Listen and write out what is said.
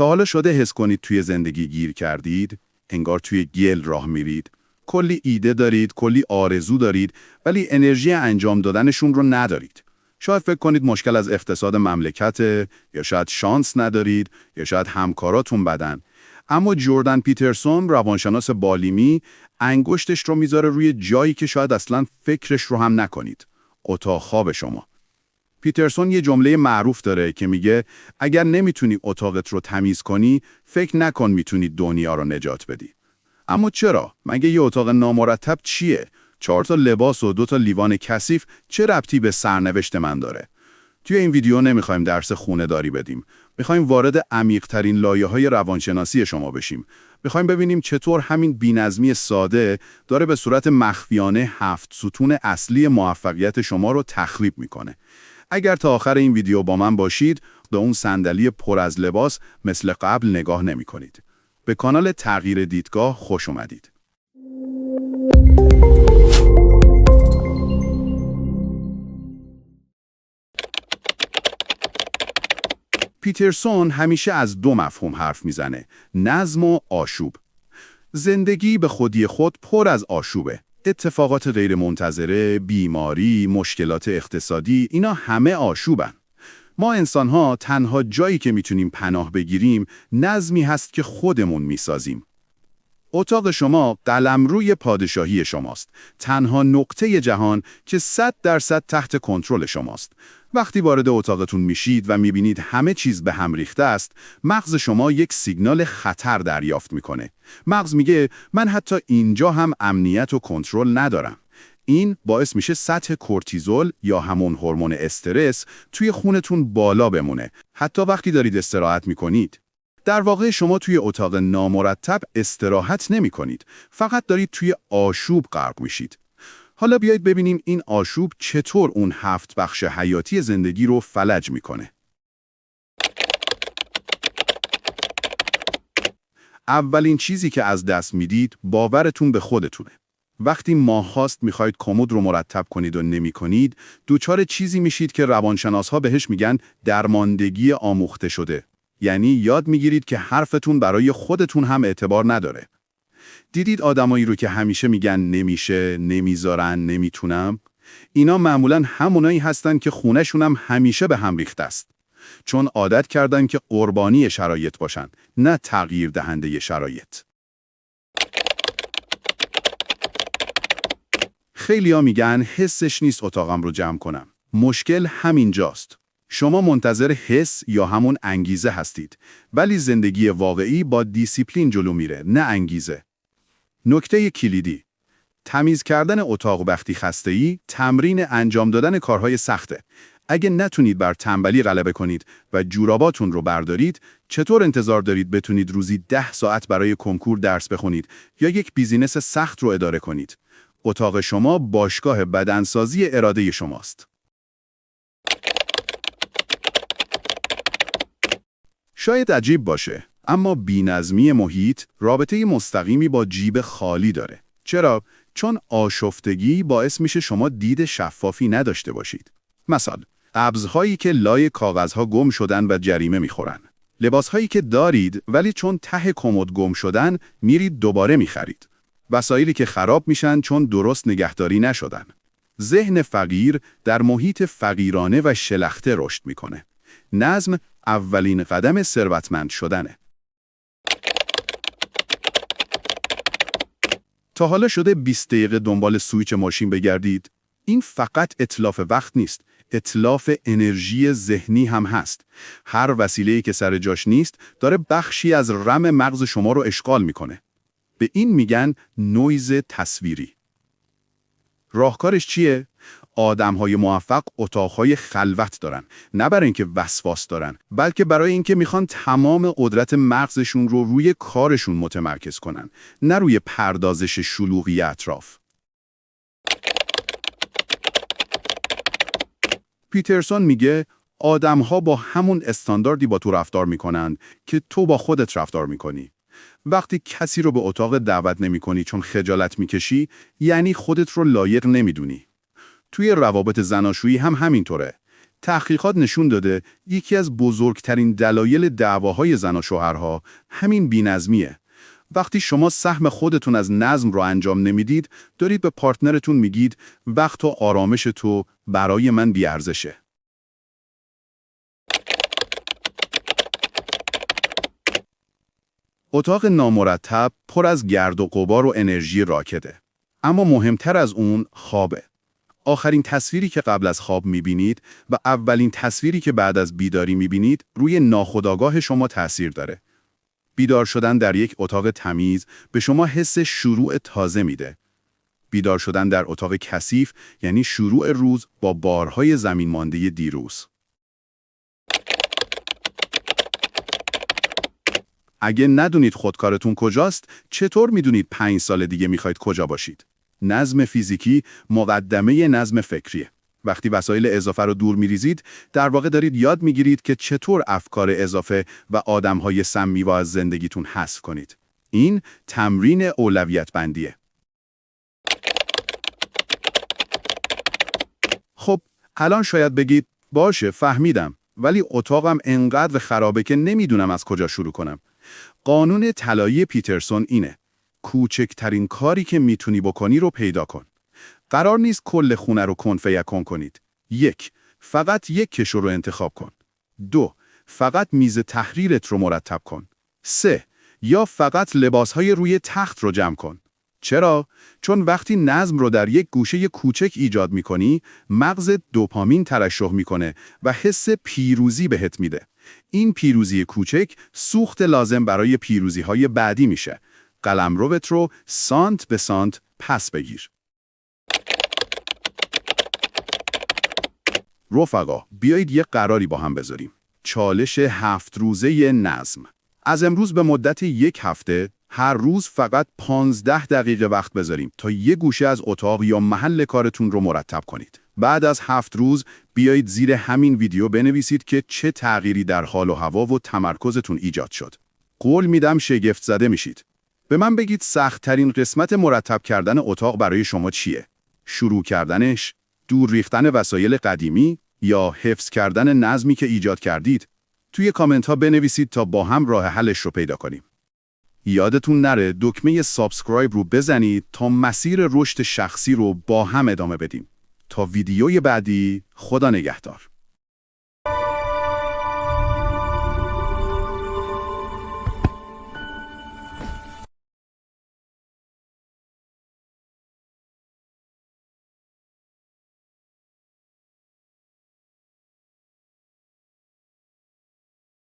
تا حالا شده حس کنید توی زندگی گیر کردید؟ انگار توی گل راه میرید. کلی ایده دارید، کلی آرزو دارید، ولی انرژی انجام دادنشون رو ندارید. شاید فکر کنید مشکل از اقتصاد مملکته، یا شاید شانس ندارید، یا شاید همکاراتون بدن. اما جردن پیترسون، روانشناس بالیمی، انگشتش رو میذاره روی جایی که شاید اصلاً فکرش رو هم نکنید. اتاق خواب شما. پیترسون یه جمله معروف داره که میگه اگر نمیتونی اتاقت رو تمیز کنی، فکر نکن میتونی دنیا رو نجات بدی. اما چرا؟ مگه یه اتاق نامرتب چیه؟ 4 تا لباس و 2 تا لیوان کثیف چه ربطی به سرنوشت من داره؟ توی این ویدیو نمیخوایم درس خونه داری بدیم. میخوایم وارد عمیق‌ترین لایه‌های روانشناسی شما بشیم. میخوایم ببینیم چطور همین بی‌نظمی ساده داره به صورت مخفیانه 7 ستون اصلی موفقیت شما رو تخریب میکنه. اگر تا آخر این ویدیو با من باشید، به اون صندلی پر از لباس مثل قبل نگاه نمی کنید. به کانال تغییر دیدگاه خوش اومدید. پیترسون همیشه از 2 مفهوم حرف میزنه: نظم و آشوب. زندگی به خودی خود پر از آشوبه. اتفاقات غیرمنتظره، بیماری، مشکلات اقتصادی، اینا همه آشوبن. ما انسان‌ها تنها جایی که میتونیم پناه بگیریم، نظمی هست که خودمون میسازیم. اتاق شما قلمروی پادشاهی شماست. تنها نقطه جهان که 100% تحت کنترل شماست. وقتی وارد اتاقتون میشید و میبینید همه چیز به هم ریخته است، مغز شما یک سیگنال خطر دریافت میکنه. مغز میگه من حتی اینجا هم امنیت و کنترل ندارم. این باعث میشه سطح کورتیزول یا همون هورمون استرس توی خونتون بالا بمونه، حتی وقتی دارید استراحت میکنید. در واقع شما توی اتاق نامرتب استراحت نمی کنید. فقط دارید توی آشوب غرق میشید. حالا بیایید ببینیم این آشوب چطور اون 7 بخش حیاتی زندگی رو فلج میکنه. اولین چیزی که از دست میدید باورتون به خودتونه. وقتی ماه‌هاست میخواید کمد رو مرتب کنید و نمی کنید، دوچار چیزی میشید که روانشناس‌ها بهش میگن درماندگی آموخته شده. یعنی یاد میگیرید که حرفتون برای خودتون هم اعتبار نداره. دیدید آدمایی رو که همیشه میگن نمیشه، نمیذارن، نمیتونم؟ اینا معمولاً همونایی هستن که خونه‌شون هم همیشه به هم ریخته است. چون عادت کردن که قربانی شرایط باشن، نه تغییر دهنده شرایط. خیلی‌ها میگن حسش نیست اتاقم رو جمع کنم. مشکل همینجاست. شما منتظر حس یا همون انگیزه هستید، ولی زندگی واقعی با دیسیپلین جلو میره، نه انگیزه. نکته کلیدی: تمیز کردن اتاق وقتی خسته‌ای، تمرین انجام دادن کارهای سخته. اگه نتونید بر تنبلی غلبه کنید و جوراباتون رو بردارید، چطور انتظار دارید بتونید روزی 10 ساعت برای کنکور درس بخونید یا یک بیزینس سخت رو اداره کنید؟ اتاق شما باشگاه بدنسازی اراده شماست. شاید عجیب باشه، اما بی‌نظمی محیط رابطه مستقیمی با جیب خالی داره. چرا؟ چون آشفتگی باعث میشه شما دید شفافی نداشته باشید. مثلا، ابزهایی که لای کاغذها گم شدن و جریمه میخورن. لباسهایی که دارید ولی چون ته کمد گم شدن میرید دوباره میخرید. وسایلی که خراب میشن چون درست نگهداری نشدن. ذهن فقیر در محیط فقیرانه و شلخته رشد میکنه. نظم اولین قدم ثروتمند شدنه. تا حالا شده 20 دقیقه دنبال سویچ ماشین بگردید؟ این فقط اتلاف وقت نیست، اتلاف انرژی ذهنی هم هست. هر وسیله‌ای که سر جاش نیست داره بخشی از رم مغز شما رو اشغال میکنه. به این میگن نویز تصویری. راهکارش چیه؟ آدم‌های موفق اتاق‌های خلوت دارن، نه برای اینکه وسواس دارن، بلکه برای اینکه میخوان تمام قدرت مغزشون رو روی کارشون متمرکز کنن، نه روی پردازش شلوغی اطراف. پیترسون میگه آدم‌ها با همون استانداردی با تو رفتار میکنن که تو با خودت رفتار میکنی. وقتی کسی رو به اتاق دعوت نمی‌کنی چون خجالت می‌کشی، یعنی خودت رو لایق نمی‌دونی. توی روابط زناشویی هم همینطوره. تحقیقات نشون داده یکی از بزرگترین دلایل دعواهای زن و شوهرها همین بی‌نظمیه. وقتی شما سهم خودتون از نظم رو انجام نمیدید، دارید به پارتنرتون میگید وقت و آرامش تو برای من بی‌ارزشه. اتاق نامرتب پر از گرد و غبار و انرژی راکده. اما مهمتر از اون خوابه. آخرین تصویری که قبل از خواب میبینید و اولین تصویری که بعد از بیداری میبینید روی ناخودآگاه شما تأثیر داره. بیدار شدن در یک اتاق تمیز به شما حس شروع تازه میده. بیدار شدن در اتاق کثیف یعنی شروع روز با بارهای زمین مانده دیروز. اگه ندونید خودکارتون کجاست، چطور میدونید 5 سال دیگه میخواید کجا باشید؟ نظم فیزیکی مقدمه نظم فکریه. وقتی وسایل اضافه رو دور میریزید، در واقع دارید یاد میگیرید که چطور افکار اضافه و آدمهای سمی رو از زندگیتون حذف کنید. این تمرین اولویت بندیه. خب، الان شاید بگید باشه فهمیدم، ولی اتاقم انقدر خرابه که نمیدونم از کجا شروع کنم. قانون طلایی پیترسون اینه: کوچکترین کاری که میتونی بکنی رو پیدا کن. قرار نیست کل خونه رو کن فیکن کنید. 1. فقط یک کشو رو انتخاب کن. 2. فقط میز تحریرت رو مرتب کن. 3. یا فقط لباسهای روی تخت رو جمع کن. چرا؟ چون وقتی نظم رو در یک گوشه کوچک ایجاد میکنی، مغز دوپامین ترشح میکنه و حس پیروزی بهت میده. این پیروزی کوچک سوخت لازم برای پیروزی‌های بعدی میشه. قلمروت رو سانت به سانت پس بگیر. رفقا، بیایید یک قراری با هم بذاریم. چالش 7 روزه نظم. از امروز به مدت 1 هفته هر روز فقط 15 دقیقه وقت بذاریم تا یه گوشه از اتاق یا محل کارتون رو مرتب کنید. بعد از 7 روز بیایید زیر همین ویدیو بنویسید که چه تغییری در حال و هوا و تمرکزتون ایجاد شد. قول میدم شگفت زده میشید. به من بگید سخت‌ترین قسمت مرتب کردن اتاق برای شما چیه؟ شروع کردنش، دور ریختن وسایل قدیمی یا حفظ کردن نظمی که ایجاد کردید؟ توی کامنت ها بنویسید تا با هم راه حلش رو پیدا کنیم. یادتون نره دکمه سابسکرایب رو بزنید تا مسیر رشد شخصی رو با هم ادامه بدیم. تا ویدیوی بعدی، خدا نگهدار.